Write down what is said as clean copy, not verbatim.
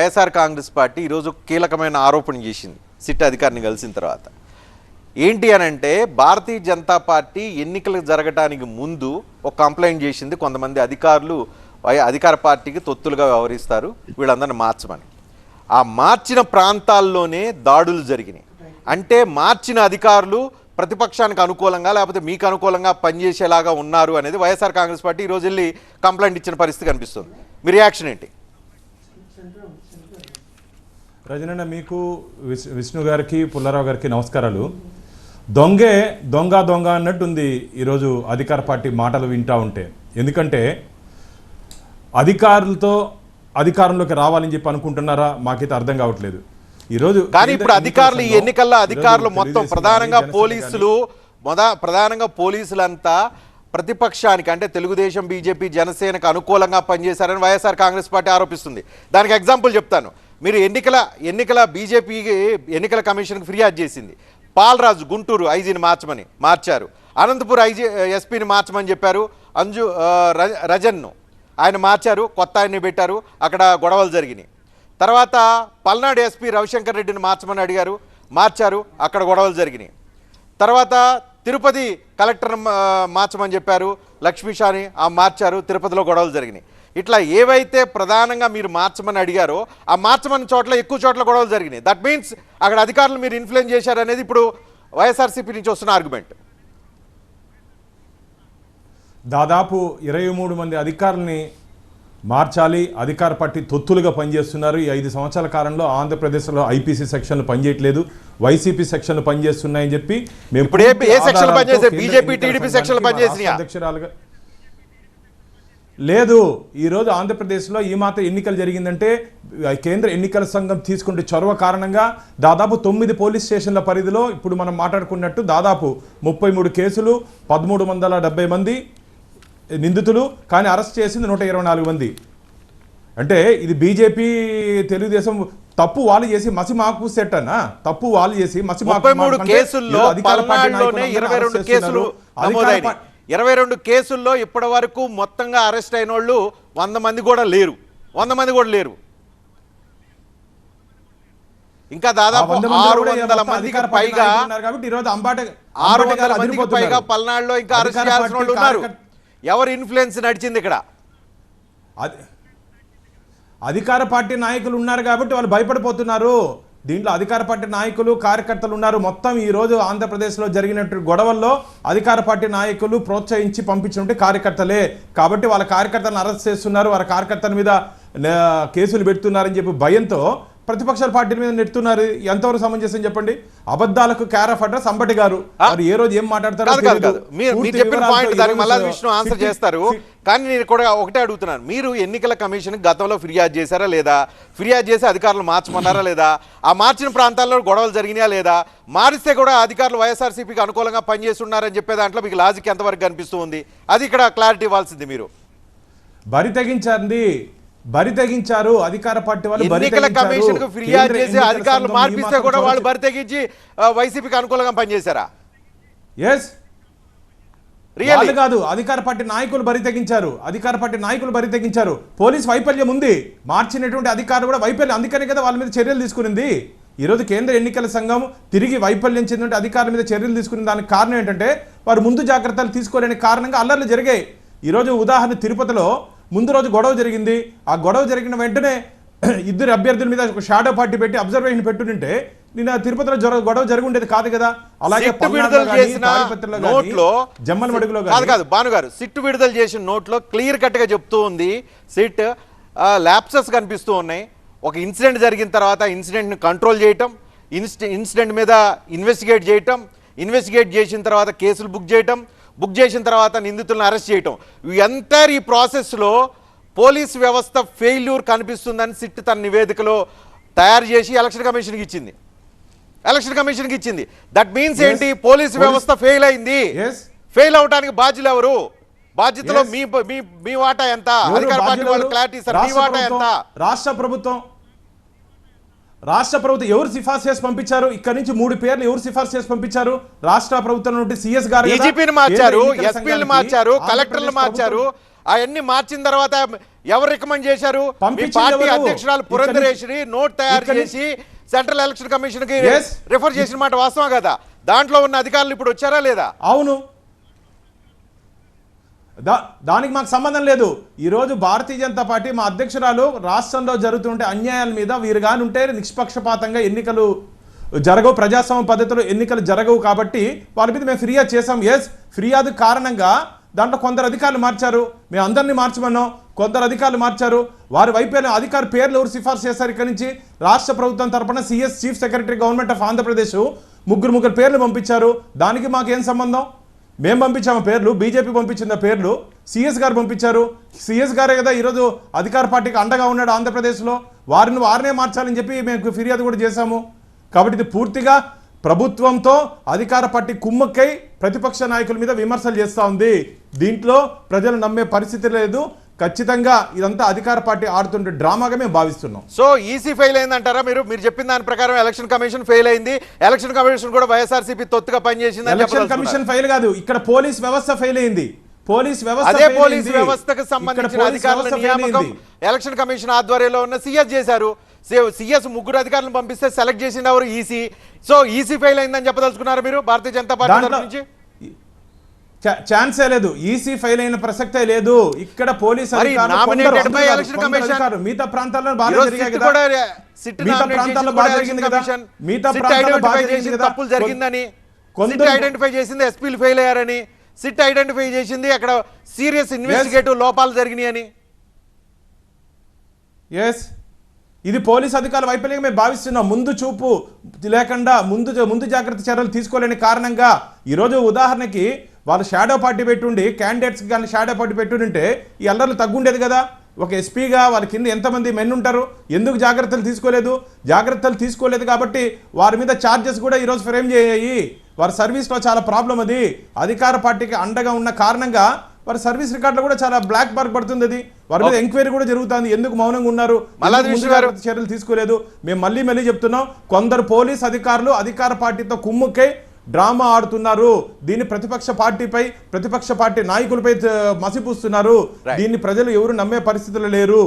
YSR Congress party ఈరోజు కీలకమైన ఆరోపణ చేసింది సిట్ అధికారిని కలిసిన తర్వాత. ఏంటి అని అంటే భారతీయ జనతా పార్టీ ఎన్నికలు జరగడానికి ముందు ఒక కంప్లైంట్ చేసింది, కొంతమంది అధికారులు అధికార పార్టీకి తొత్తులుగా వ్యవహరిస్తారు, వీళ్ళందరిని మార్చమని. ఆ మార్చిన ప్రాంతాల్లోనే దాడులు జరిగినాయి. అంటే మార్చిన అధికారులు ప్రతిపక్షానికి అనుకూలంగా లేకపోతే మీకు అనుకూలంగా పనిచేసేలాగా ఉన్నారు అనేది వైఎస్ఆర్ కాంగ్రెస్ పార్టీ ఈరోజు వెళ్ళి కంప్లైంట్ ఇచ్చిన పరిస్థితి కనిపిస్తుంది. మీ రియాక్షన్ ఏంటి? రజనన్న, మీకు విష్ణు గారికి పుల్లారావు గారికి నమస్కారాలు. దొంగే దొంగ దొంగ అన్నట్టుంది ఈరోజు అధికార పార్టీ మాటలు వింటూ ఉంటే. ఎందుకంటే అధికారులతో అధికారంలోకి రావాలని చెప్పి అనుకుంటున్నారా మాకైతే అర్థం కావట్లేదు ఈరోజు. కానీ ఇప్పుడు అధికారులు ఈ ఎన్నికల్లో అధికారులు మొత్తం ప్రధానంగా పోలీసులంతా ప్రతిపక్షానికి అంటే తెలుగుదేశం, బీజేపీ, జనసేనకు అనుకూలంగా పనిచేశారని వైఎస్ఆర్ కాంగ్రెస్ పార్టీ ఆరోపిస్తుంది. దానికి ఎగ్జాంపుల్ చెప్తాను. మీరు ఎన్నికల బీజేపీకి ఎన్నికల కమిషన్కి ఫిర్యాదు చేసింది. పాలరాజు గుంటూరు ఐజీని మార్చారు. అనంతపూర్ ఎస్పీని మార్చమని చెప్పారు. రజన్ను ఆయన మార్చారు, కొత్త ఆయన్ని పెట్టారు, అక్కడ గొడవలు జరిగినాయి. తర్వాత పల్నాడు ఎస్పీ రవిశంకర్ రెడ్డిని మార్చమని అడిగారు, మార్చారు, అక్కడ గొడవలు జరిగినాయి. తర్వాత తిరుపతి కలెక్టర్ని మార్చమని చెప్పారు, లక్ష్మీషాని మార్చారు, తిరుపతిలో గొడవలు జరిగినాయి. ఇట్లా ఏవైతే ప్రధానంగా మీరు మార్చమని అడిగారో ఆ మార్చమని చోట్ల ఎక్కువ చోట్ల గొడవలు జరిగినాయి. దట్ మీన్స్ అక్కడ అధికారులు మీరు ఇన్ఫ్లుయెన్స్ చేశారనేది ఇప్పుడు వైఎస్ఆర్సీపీ నుంచి వస్తున్న ఆర్గ్యుమెంట్. దాదాపు 23 మంది అధికారుల్ని మార్చాలి, అధికార పార్టీ తొత్తులుగా పనిచేస్తున్నారు. ఈ 5 సంవత్సరాల కాలంలో ఆంధ్రప్రదేశ్లో ఐపీసీ సెక్షన్లు పనిచేయట్లేదు, వైసీపీ సెక్షన్లు పనిచేస్తున్నాయని చెప్పి మేము అధ్యక్షురాలుగా లేదు. ఈరోజు ఆంధ్రప్రదేశ్లో ఈ మాత్రం ఎన్నికలు జరిగిందంటే కేంద్ర ఎన్నికల సంఘం తీసుకుంటే చొరవ కారణంగా దాదాపు 9 పోలీస్ స్టేషన్ల పరిధిలో ఇప్పుడు మనం మాట్లాడుకున్నట్టు దాదాపు 33 కేసులు, 1370 మంది నిందితులు, కానీ అరెస్ట్ చేసింది 124 మంది. అంటే ఇది బీజేపీ తెలుగుదేశం తప్పు వాళ్ళు చేసి మసి మాకు సెట్ అన్నా, తప్పు వాళ్ళు చేసి మసి 22 కేసుల్లో ఇప్పటి వరకు మొత్తంగా అరెస్ట్ అయిన వాళ్ళు 100 మంది కూడా లేరు. ఇంకా దాదాపు 600 మందికి పైగా పల్నాడులో ఇంకా అరెస్ట్ చేయాల్సిన వాళ్ళు ఉన్నారు. ఎవరు ఇన్ఫ్లుయెన్స్ నడిచింది ఇక్కడ? అధికార పార్టీ నాయకులు ఉన్నారు కాబట్టి వాళ్ళు భయపడిపోతున్నారు. దీంట్లో అధికార పార్టీ నాయకులు, కార్యకర్తలు ఉన్నారు. మొత్తం ఈ రోజు ఆంధ్రప్రదేశ్లో జరిగినట్టు గొడవల్లో అధికార పార్టీ నాయకులు ప్రోత్సహించి పంపించుంటే కార్యకర్తలే కాబట్టి వాళ్ళ కార్యకర్తలను అరెస్ట్ చేస్తున్నారు, వాళ్ళ కార్యకర్తల మీద కేసులు పెడుతున్నారని చెప్పి భయంతో ప్రతిపక్షాల పార్టీల మీద నెడుతున్నారు. ఎంతవరకు సమంజసం చెప్పండి? అబద్ధాలకు క్యార్ ఆఫ్ అడ్రస్ అంబటి గారు మరి ఏ రోజు ఏం మాట్లాడతారు చేస్తారు. కానీ నేను కూడా ఒకటే అడుగుతున్నాను, మీరు ఎన్నికల కమిషన్ గతంలో ఫిర్యాదు చేశారా లేదా? ఫిర్యాదు చేసి అధికారులు మార్చమన్నారా లేదా? ఆ మార్చిన ప్రాంతాల్లో గొడవలు జరిగినాయా లేదా? మారిస్తే కూడా అధికారులు వైఎస్ఆర్సీపీకి అనుకూలంగా పనిచేస్తున్నారని చెప్పే దాంట్లో మీకు లాజిక్ ఎంతవరకు కనిపిస్తూ ఉంది? అది ఇక్కడ క్లారిటీ ఇవ్వాల్సింది. మీరు బరి తెగించారు అధికార పార్టీ వాళ్ళు. ఎన్నికల కమిషన్ కు ఫిర్యాదు చేసి అధికారులు మార్పిస్తే కూడా వాళ్ళు బరి తెగించి వైసీపీకి అనుకూలంగా పనిచేశారా? రియల్ కాదు, అధికార పార్టీ నాయకులు బరి తెగించారు. పోలీస్ వైఫల్యం ఉంది, మార్చినటువంటి అధికారులు కూడా వైఫల్యం, అందుకనే కదా వాళ్ళ మీద చర్యలు తీసుకునింది. ఈరోజు కేంద్ర ఎన్నికల సంఘం తిరిగి వైఫల్యం చెందిన అధికారుల మీద చర్యలు తీసుకునే దానికి కారణం ఏంటంటే వారు ముందు జాగ్రత్తలు తీసుకోలేని కారణంగా అల్లర్లు జరిగాయి. ఈరోజు ఉదాహరణ తిరుపతిలో ముందు రోజు గొడవ జరిగింది. ఆ గొడవ జరిగిన వెంటనే 2 అభ్యర్థుల మీద ఒక షాడో పార్టీ పెట్టి అబ్జర్వేషన్ పెట్టుంటే నిన్న తిరుపతిలో గొడవ జరిగి ఉండేది కాదు కదా. అలాగే భానుగారు సిట్ విడుదల చేసిన నోట్లో క్లియర్ కట్ గా చెప్తూ ఉంది, సిట్ ల్యాప్సెస్ కనిపిస్తూ ఉన్నాయి. ఒక ఇన్సిడెంట్ జరిగిన తర్వాత ఇన్సిడెంట్ ని కంట్రోల్ చేయటం, ఇన్సిడెంట్ మీద ఇన్వెస్టిగేట్ చేసిన తర్వాత కేసులు బుక్ చేసిన తర్వాత నిందితులను అరెస్ట్ చేయటం, ఎంటైర్ ఈ ప్రాసెస్లో పోలీస్ వ్యవస్థ ఫెయిల్యూర్ కనిపిస్తుందని సిట్ తన నివేదికలో తయారు చేసి ఎలక్షన్ కమిషన్కి ఇచ్చింది. దట్ మీన్స్ ఏంటి? పోలీస్ వ్యవస్థ ఫెయిల్ అయింది. ఫెయిల్ అవడానికి బాధ్యులు ఎవరు? బాధ్యతలో మీ వాటా ఎంత? అధికార పార్టీ వాళ్ళు క్లారిటీ సార్, మీ వాటా ఎంత? రాష్ట్ర ప్రభుత్వం ఎవరు సిఫార్సు చేసి పంపించారు? ఇక్కడ నుంచి 3 పేర్లు ఎవరు సిఫార్సు చేసి పంపించారు? రాష్ట్ర ప్రభుత్వం నుండి సీఎస్ గారు డీజీపీని మార్చారు, ఎస్పీని మార్చారు, కలెక్టర్లు మార్చారు. అవన్నీ మార్చిన తర్వాత ఎవరు రికమెండ్ చేశారు? మీ పంపించింది పార్టీ ఎవరు? అధ్యక్షురాలు పురంధరేశ్వరి నోట్ తయారు చేసి సెంట్రల్ ఎలక్షన్ కమిషన్ కి Yes. రిఫర్ చేసిన మాట వాస్తవం కదా? దాంట్లో ఉన్న అధికారులు ఇప్పుడు వచ్చారా లేదా? అవును, దానికి మాకు సంబంధం లేదు. ఈరోజు భారతీయ జనతా పార్టీ మా అధ్యక్షురాలు రాష్ట్రంలో జరుగుతుంటే అన్యాయాల మీద వీరు కానీ ఉంటే నిష్పక్షపాతంగా ఎన్నికలు జరగవు, ప్రజాస్వామ్య పద్ధతిలో ఎన్నికలు జరగవు కాబట్టి వాళ్ళ మీద మేము ఫిర్యాదు చేసాం. ఎస్, ఫిర్యాదు కారణంగా దాంట్లో కొందరు అధికారులు మార్చారు, మేము అందరినీ మార్చమన్నాం, కొందరు అధికారులు మార్చారు. వారి వైపు అధికారి పేర్లు ఎవరు సిఫార్సు చేశారు? ఇక్కడ నుంచి రాష్ట్ర ప్రభుత్వం తరపున CS chief secretary government of Andhra Pradesh ముగ్గురు పేర్లు పంపించారు. దానికి మాకేం సంబంధం? మేము పంపించాము పేర్లు, బీజేపీ పంపించిన పేర్లు, సిఎస్ గారు పంపించారు. సిఎస్ గారే కదా ఈరోజు అధికార పార్టీకి అండగా ఉన్నాడు ఆంధ్రప్రదేశ్లో. వారినే మార్చాలని చెప్పి మేము ఫిర్యాదు కూడా చేశాము. కాబట్టి ఇది పూర్తిగా ప్రభుత్వంతో అధికార పార్టీ కుమ్మక్కై ప్రతిపక్ష నాయకుల మీద విమర్శలు చేస్తూ ఉంది. దీంట్లో ప్రజలు నమ్మే పరిస్థితి లేదు. ఖచ్చితంగా ఇదంతా అధికార పార్టీ ఆడుతుంటే డ్రామాగా మేము భావిస్తున్నాం. సో ఈసీ ఫెయిల్ అయిందంటారా? మీరు చెప్పిన దాని ప్రకారం ఎలక్షన్ కమిషన్ ఫెయిల్ అయింది. ఎలక్షన్ కమిషన్ కూడా వైఎస్ఆర్సీపీ తొత్తుగా పనిచేసింది. ఎలక్షన్ కమిషన్ ఫెయిల్ కాదు, ఇక్కడ పోలీస్ వ్యవస్థ ఫెయిల్ అయింది. పోలీస్ వ్యవస్థకు సంబంధించిన అధికారుల నియామకం ఎలక్షన్ కమిషన్ ఆధ్వర్యంలో ఉన్న సిఎస్ చేశారు. సిఎస్ ముగ్గురు అధికారులను పంపిస్తే సెలెక్ట్ చేసింది ఎవరు? ఈసీ. సో ఈసీ ఫెయిల్ అయిందని చెప్పదలుచుకున్నారు మీరు భారతీయ జనతా పార్టీ నుంచి? ఛాన్సే లేదు, ఈసీ ఫెయిల్ అయిన ప్రసక్తే లేదు. ఇక్కడ పోలీస్ మిగతా ప్రాంతాల్లో బాగా జరిగాయి కదా, మిగతా ప్రాంతాల్లో బాగా జరిగింది కదా, మిగతా ప్రాంతాల్లో బాగా జరిగింది కదా. తప్పులు జరిగిందని ఐడెంటిఫై చేసింది, ఎస్పీలు ఫెయిల్ అయ్యారని సిట్ ఐడెంటిఫై చేసింది, అక్కడ సీరియస్ ఇన్వెస్టిగేటివ్ లోపాలు జరిగినాయని. ఎస్, ఇది పోలీస్ అధికారుల వైఫల్యంగా మేము భావిస్తున్నాం. ముందు చూపు లేకుండా ముందు జాగ్రత్త చర్యలు తీసుకోలేని కారణంగా ఈరోజు ఉదాహరణకి వాళ్ళు షాడో పార్టీ పెట్టుండి క్యాండిడేట్స్కి కానీ షాడో పార్టీ పెట్టుంటే ఈ అల్లర్లు తగ్గుండేది కదా. ఒక ఎస్పీగా వాళ్ళ కింద ఎంతమంది మెన్ ఉంటారు? ఎందుకు జాగ్రత్తలు తీసుకోలేదు కాబట్టి వారి మీద ఛార్జెస్ కూడా ఈరోజు ఫ్రేమ్ చేయాయి. వారి సర్వీస్లో చాలా ప్రాబ్లం. అది అధికార పార్టీకి అండగా ఉన్న కారణంగా వారి సర్వీస్ రికార్డులో కూడా చాలా బ్లాక్ మార్క్ పడుతుంది. అది వారి మీద ఎంక్వైరీ కూడా జరుగుతుంది. ఎందుకు మౌనంగా ఉన్నారు, చర్యలు తీసుకోలేదు? మేము మళ్ళీ చెప్తున్నాం, కొందరు పోలీస్ అధికారులు అధికార పార్టీతో కుమ్ముక్కై డ్రామా ఆడుతున్నారు. దీన్ని ప్రతిపక్ష పార్టీ నాయకులపై మసిపూస్తున్నారు. దీన్ని ప్రజలు ఎవరు నమ్మే పరిస్థితులు లేరు.